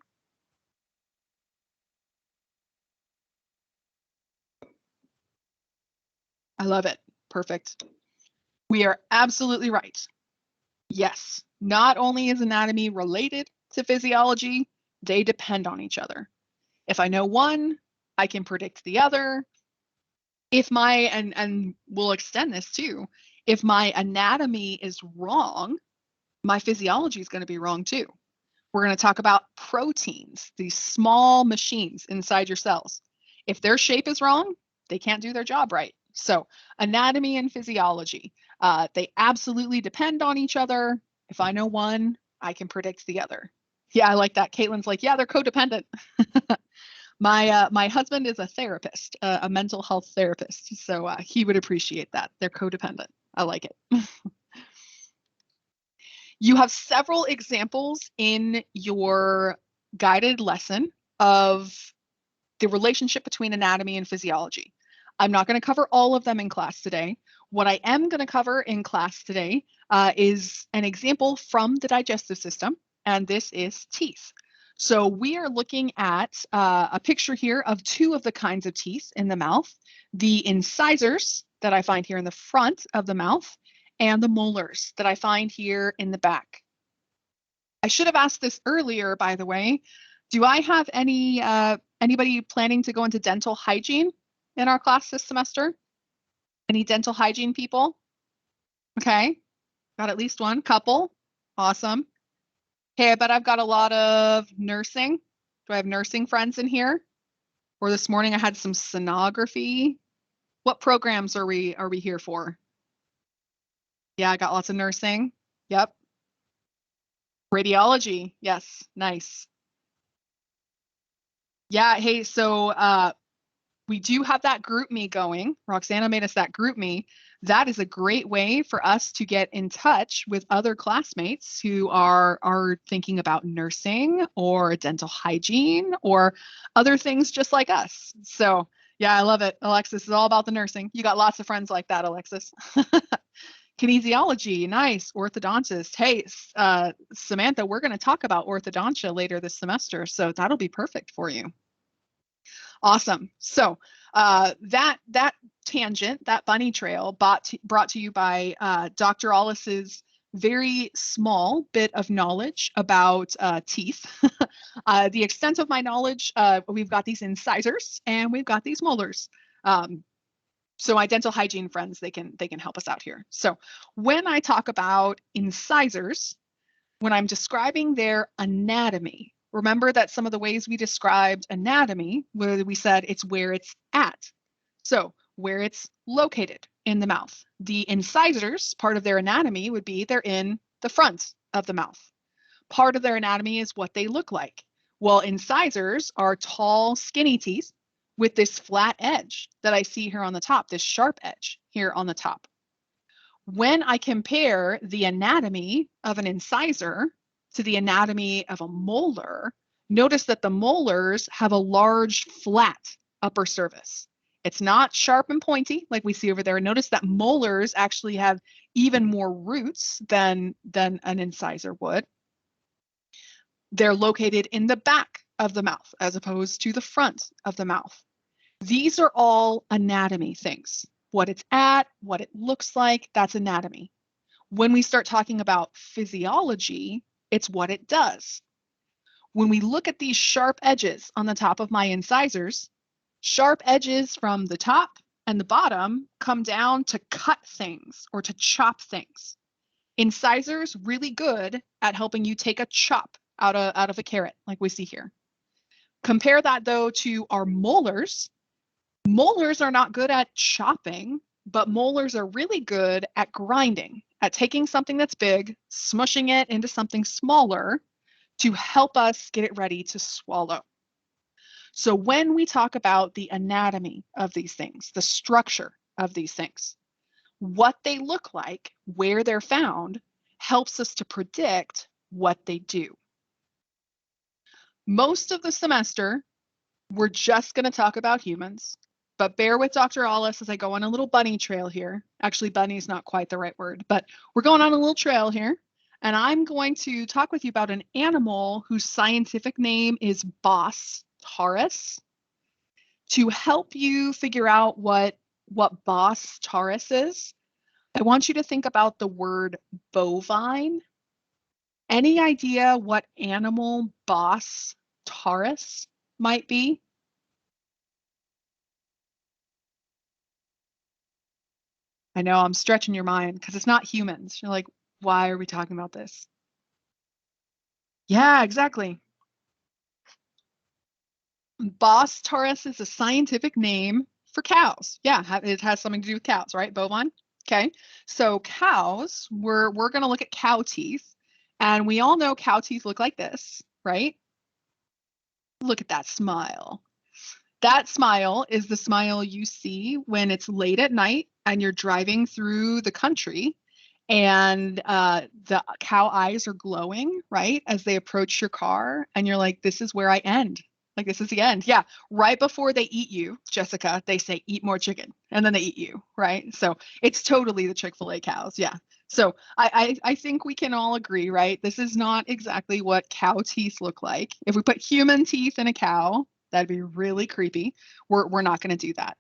I love it. Perfect. We are absolutely right. Yes, not only is anatomy related to physiology, they depend on each other. If I know one, I can predict the other. If my, and we'll extend this too, if my anatomy is wrong, my physiology is going to be wrong too. We're going to talk about proteins, these small machines inside your cells. If their shape is wrong, they can't do their job right. So anatomy and physiology, they absolutely depend on each other. If I know one, I can predict the other. Yeah, I like that. Caitlin's like, yeah, they're codependent. My husband is a therapist, a mental health therapist. So he would appreciate that. They're codependent. I like it. You have several examples in your guided lesson of the relationship between anatomy and physiology. I'm not going to cover all of them in class today. What I am going to cover in class today is an example from the digestive system, and this is teeth. So we are looking at a picture here of two of the kinds of teeth in the mouth, the incisors that I find here in the front of the mouth and the molars that I find here in the back. I should have asked this earlier, by the way. Do I have anybody planning to go into dental hygiene in our class this semester? Any dental hygiene people? Okay, got at least one couple. Awesome. Hey, I bet I've got a lot of nursing. Do I have nursing friends in here? Or this morning I had some sonography. What programs are we here for? Yeah, I got lots of nursing. Yep. Radiology. Yes, nice. Yeah, hey, so we do have that group me going. Roxana made us that group me. That is a great way for us to get in touch with other classmates who are thinking about nursing or dental hygiene or other things just like us. So yeah, I love it. Alexis, is all about the nursing. You got lots of friends like that, Alexis. Kinesiology, nice. Orthodontist. Hey, Samantha, we're going to talk about orthodontia later this semester, so that'll be perfect for you. Awesome. So that tangent, that bunny trail brought to you by Dr. Ollis's very small bit of knowledge about teeth. The extent of my knowledge, we've got these incisors and we've got these molars. So my dental hygiene friends, they can help us out here. So when I talk about incisors, when I'm describing their anatomy, remember that some of the ways we described anatomy, where we said it's where it's at. So where it's located in the mouth. The incisors, part of their anatomy would be they're in the front of the mouth. Part of their anatomy is what they look like. Well, incisors are tall, skinny teeth with this flat edge that I see here on the top, this sharp edge here on the top. When I compare the anatomy of an incisor to the anatomy of a molar, notice that the molars have a large flat upper surface. It's not sharp and pointy like we see over there. Notice that molars actually have even more roots than an incisor would. They're located in the back of the mouth as opposed to the front of the mouth. These are all anatomy things. What it's at, what it looks like, that's anatomy. When we start talking about physiology, it's what it does. When we look at these sharp edges on the top of my incisors, sharp edges from the top and the bottom come down to cut things or to chop things. Incisors really good at helping you take a chop out of a carrot like we see here. Compare that though to our molars. Molars are not good at chopping, but molars are really good at grinding, at taking something that's big, smushing it into something smaller to help us get it ready to swallow. So when we talk about the anatomy of these things, the structure of these things, what they look like, where they're found, helps us to predict what they do. Most of the semester, we're just going to talk about humans, but bear with Dr. Ollis as I go on a little bunny trail here. Actually, bunny is not quite the right word, but we're going on a little trail here. And I'm going to talk with you about an animal whose scientific name is Bos taurus. To help you figure out what Bos taurus is, I want you to think about the word bovine. Any idea what animal Bos taurus might be? I know I'm stretching your mind because it's not humans. You're like, why are we talking about this? Yeah, exactly. Bos taurus is a scientific name for cows. Yeah, it has something to do with cows, right? Bovine. Okay. So cows, we're going to look at cow teeth, and we all know cow teeth look like this, right? Look at that smile. That smile is the smile you see when it's late at night and you're driving through the country and the cow eyes are glowing, right? As they approach your car and you're like, this is where I end. Like this is the end. Yeah. Right before they eat you, Jessica, they say, eat more chicken. And then they eat you, right? So it's totally the Chick-fil-A cows. Yeah. So I think we can all agree, right? This is not exactly what cow teeth look like. If we put human teeth in a cow, that'd be really creepy. We're not going to do that.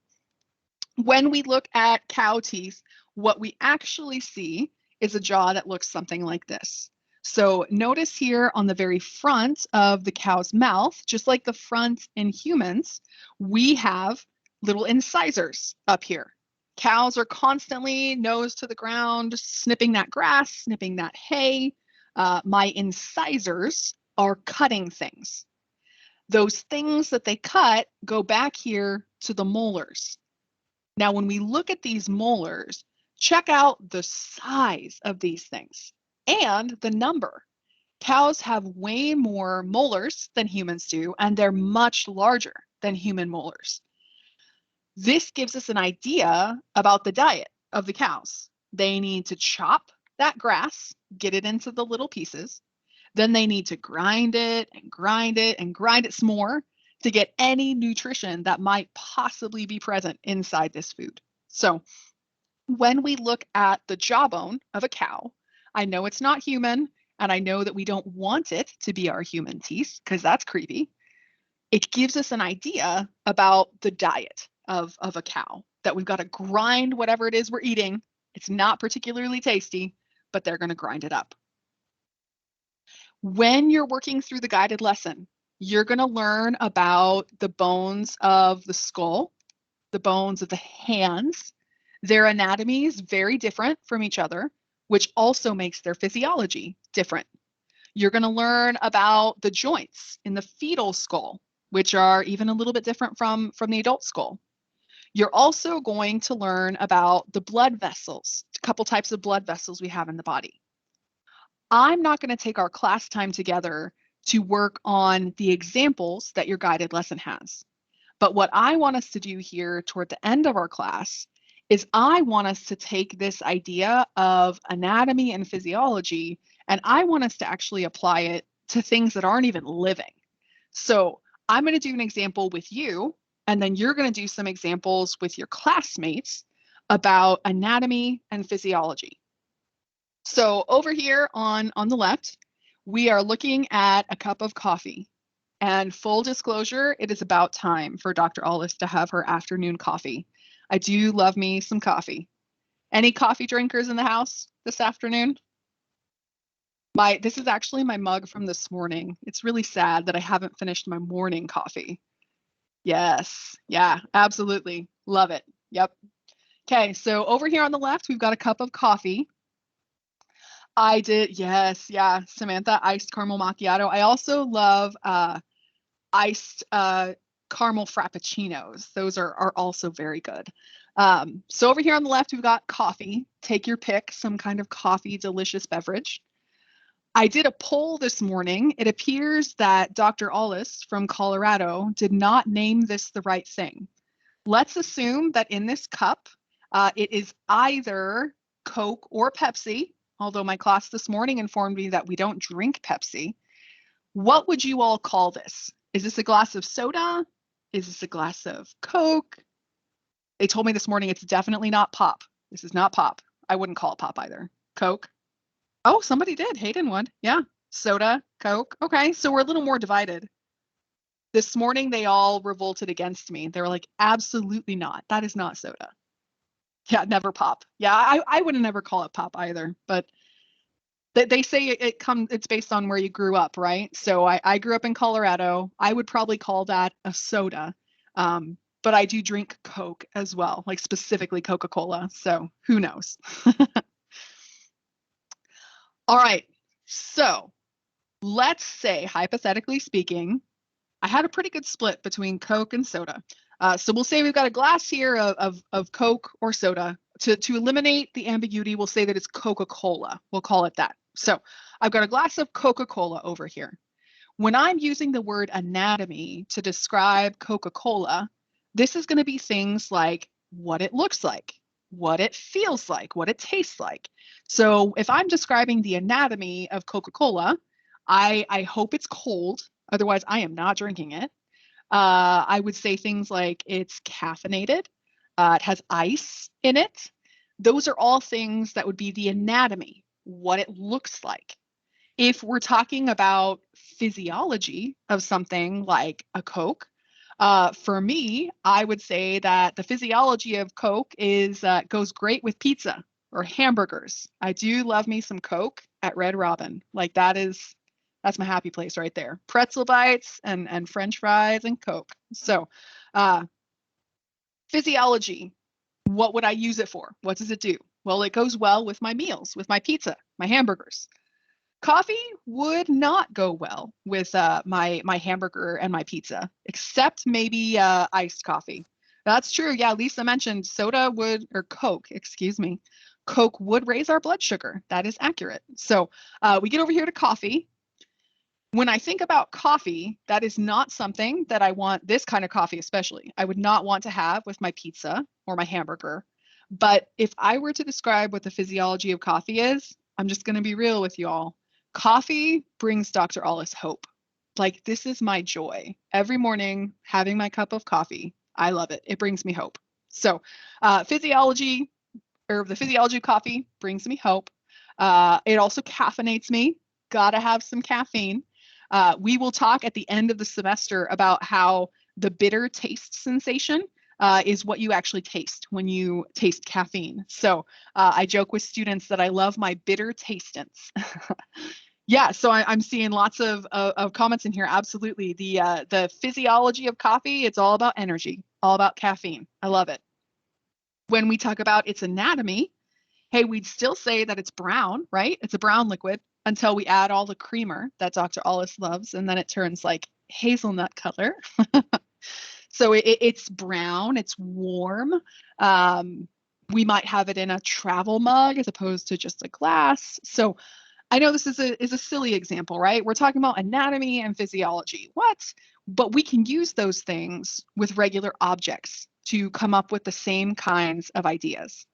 When we look at cow teeth, what we actually see is a jaw that looks something like this. So notice here on the very front of the cow's mouth, just like the front in humans, we have little incisors up here. Cows are constantly nose to the ground, snipping that grass, snipping that hay. My incisors are cutting things. Those things that they cut go back here to the molars. Now, when we look at these molars, check out the size of these things and the number. Cows have way more molars than humans do, and they're much larger than human molars. This gives us an idea about the diet of the cows. They need to chop that grass, get it into the little pieces. Then they need to grind it and grind it and grind it some more to get any nutrition that might possibly be present inside this food. So when we look at the jawbone of a cow, I know it's not human, and I know that we don't want it to be our human teeth because that's creepy. It gives us an idea about the diet of a cow, that we've got to grind whatever it is we're eating. It's not particularly tasty, but they're going to grind it up. When you're working through the guided lesson, you're going to learn about the bones of the skull, the bones of the hands. Their anatomy is very different from each other, which also makes their physiology different. You're going to learn about the joints in the fetal skull, which are even a little bit different from the adult skull. You're also going to learn about the blood vessels, a couple types of blood vessels we have in the body. I'm not going to take our class time together to work on the examples that your guided lesson has. But what I want us to do here toward the end of our class is I want us to take this idea of anatomy and physiology, and I want us to actually apply it to things that aren't even living. So I'm going to do an example with you, and then you're going to do some examples with your classmates about anatomy and physiology. So over here on the left, we are looking at a cup of coffee. And full disclosure, it is about time for Dr. Alice to have her afternoon coffee. I do love me some coffee. Any coffee drinkers in the house this afternoon? This is actually my mug from this morning. It's really sad that I haven't finished my morning coffee. Yes, yeah, absolutely. Love it. Yep. Okay, so over here on the left, we've got a cup of coffee. I did, yes, yeah, Samantha, iced caramel macchiato. I also love iced caramel frappuccinos. Those are also very good. So over here on the left, we've got coffee. Take your pick, some kind of coffee, delicious beverage. I did a poll this morning. It appears that Dr. Alice from Colorado did not name this the right thing. Let's assume that in this cup, it is either Coke or Pepsi, although my class this morning informed me that we don't drink Pepsi. What would you all call this? Is this a glass of soda? Is this a glass of Coke? They told me this morning it's definitely not pop. This is not pop. I wouldn't call it pop either. Coke. Oh, somebody did. Hayden would. Yeah. Soda, Coke. Okay, so we're a little more divided. This morning, they all revolted against me. They were like, absolutely not. That is not soda. Yeah, never pop. Yeah, I would never call it pop either. But they say it's based on where you grew up, right? So I grew up in Colorado. I would probably call that a soda. But I do drink Coke as well, like specifically Coca-Cola. So who knows? All right. So let's say, hypothetically speaking, I had a pretty good split between Coke and soda. So we'll say we've got a glass here of Coke or soda. To eliminate the ambiguity, we'll say that it's Coca-Cola. We'll call it that. So I've got a glass of Coca-Cola over here. When I'm using the word anatomy to describe Coca-Cola, this is going to be things like what it looks like, what it feels like, what it tastes like. So if I'm describing the anatomy of Coca-Cola, I hope it's cold. Otherwise, I am not drinking it. I would say things like it's caffeinated, it has ice in it. Those are all things that would be the anatomy, what it looks like. If we're talking about physiology of something like a Coke, for me, I would say that the physiology of Coke is goes great with pizza or hamburgers. I do love me some Coke at Red Robin. Like that's my happy place right there. Pretzel bites and French fries and Coke. So, uh, physiology. What would I use it for? What does it do? Well, it goes well with my meals, with my pizza, my hamburgers. Coffee would not go well with my hamburger and my pizza, except maybe iced coffee. That's true. Yeah, Lisa mentioned soda would, or Coke, excuse me. Coke would raise our blood sugar. That is accurate. So we get over here to coffee. When I think about coffee, that is not something that I want, this kind of coffee especially, I would not want to have with my pizza or my hamburger. But if I were to describe what the physiology of coffee is, I'm just going to be real with y'all. Coffee brings Dr. Allis hope. Like, this is my joy. Every morning, having my cup of coffee, I love it. It brings me hope. So, physiology, or the physiology of coffee brings me hope. It also caffeinates me. Gotta have some caffeine. We will talk at the end of the semester about how the bitter taste sensation is what you actually taste when you taste caffeine. So I joke with students that I love my bitter tastants. Yeah, so I'm seeing lots of comments in here. Absolutely, the physiology of coffee, it's all about energy, all about caffeine. I love it. When we talk about its anatomy, hey, we'd still say that it's brown, right? It's a brown liquid until we add all the creamer that Dr. Allis loves, and then it turns like hazelnut color. So it's brown, it's warm. We might have it in a travel mug as opposed to just a glass. So I know this is a silly example, right? We're talking about anatomy and physiology. What? But we can use those things with regular objects to come up with the same kinds of ideas.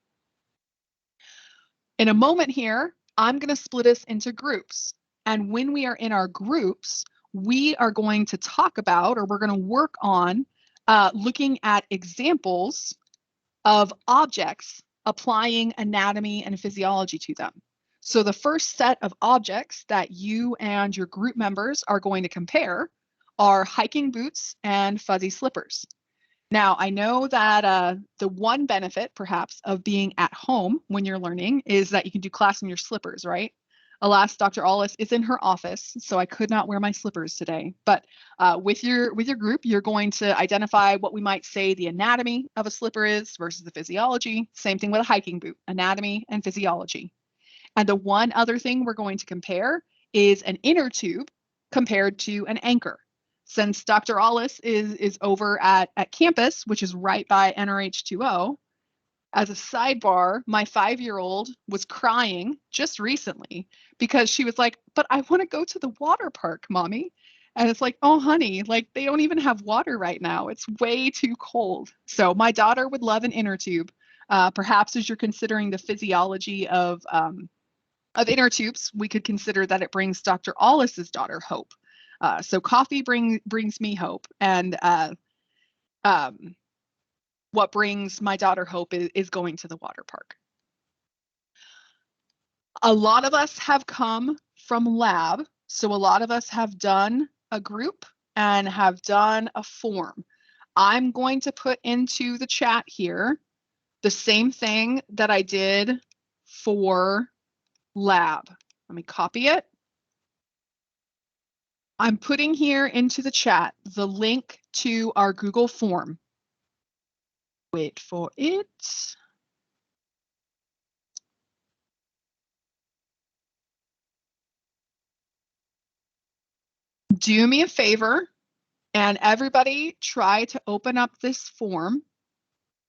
In a moment here, I'm going to split us into groups. And when we are in our groups, we are going to talk about, or we're going to work on looking at examples of objects applying anatomy and physiology to them. So the first set of objects that you and your group members are going to compare are hiking boots and fuzzy slippers. Now, I know that the one benefit, perhaps, of being at home when you're learning is that you can do class in your slippers, right? Alas, Dr. Allis is in her office, so I could not wear my slippers today. But with your group, you're going to identify what we might say the anatomy of a slipper is versus the physiology. Same thing with a hiking boot, anatomy and physiology. And the one other thing we're going to compare is an inner tube compared to an anchor. Since Dr. Allis is over at campus, which is right by NRH2O, as a sidebar, my 5-year-old was crying just recently because she was like, but I want to go to the water park, mommy. And it's like, oh, honey, like they don't even have water right now. It's way too cold. So my daughter would love an inner tube. Perhaps as you're considering the physiology of inner tubes, we could consider that it brings Dr. Allis's daughter hope. So coffee brings me hope, and what brings my daughter hope is going to the water park. A lot of us have come from lab, so a lot of us have done a group and have done a form. I'm going to put into the chat here the same thing that I did for lab. Let me copy it. I'm putting here into the chat the link to our Google form. Wait for it. Do me a favor and everybody try to open up this form.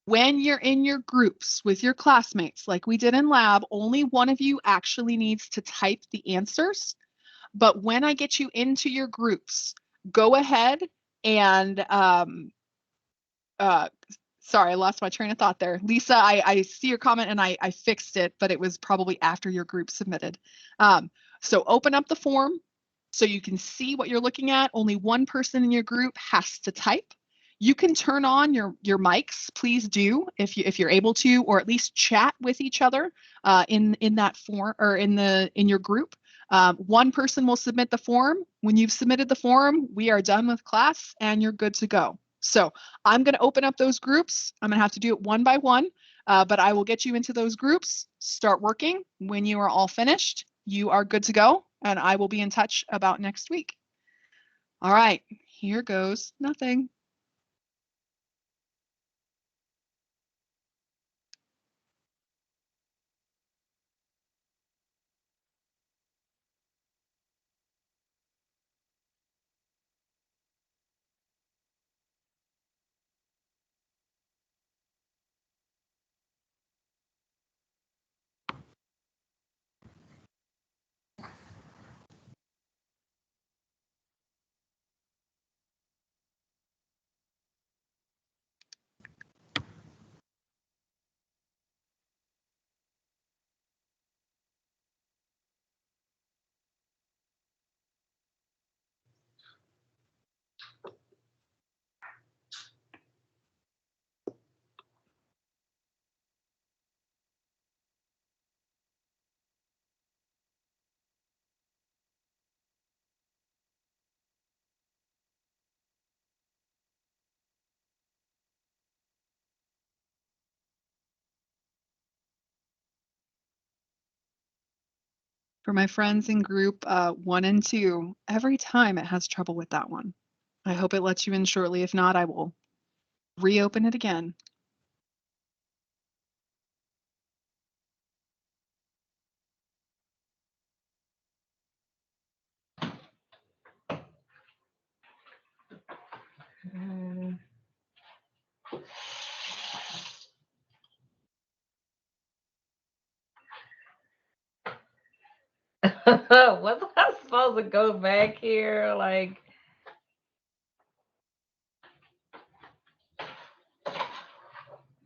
When you're in your groups with your classmates, like we did in lab, only one of you actually needs to type the answers. But when I get you into your groups, go ahead and sorry, I lost my train of thought there. Lisa, I see your comment and I fixed it, but it was probably after your group submitted. So open up the form so you can see what you're looking at. Only one person in your group has to type. You can turn on your mics, please do, if you're able to, or at least chat with each other in that form or in your group. One person will submit the form. When you've submitted the form, we are done with class and you're good to go. So I'm going to open up those groups. I'm going to have to do it one by one, but I will get you into those groups. Start working. When you are all finished, you are good to go, and I will be in touch about next week. All right, here goes nothing. For my friends in group 1 and 2, every time it has trouble with that one. I hope it lets you in shortly. If not, I will reopen it again. Was I supposed to go back here? Like,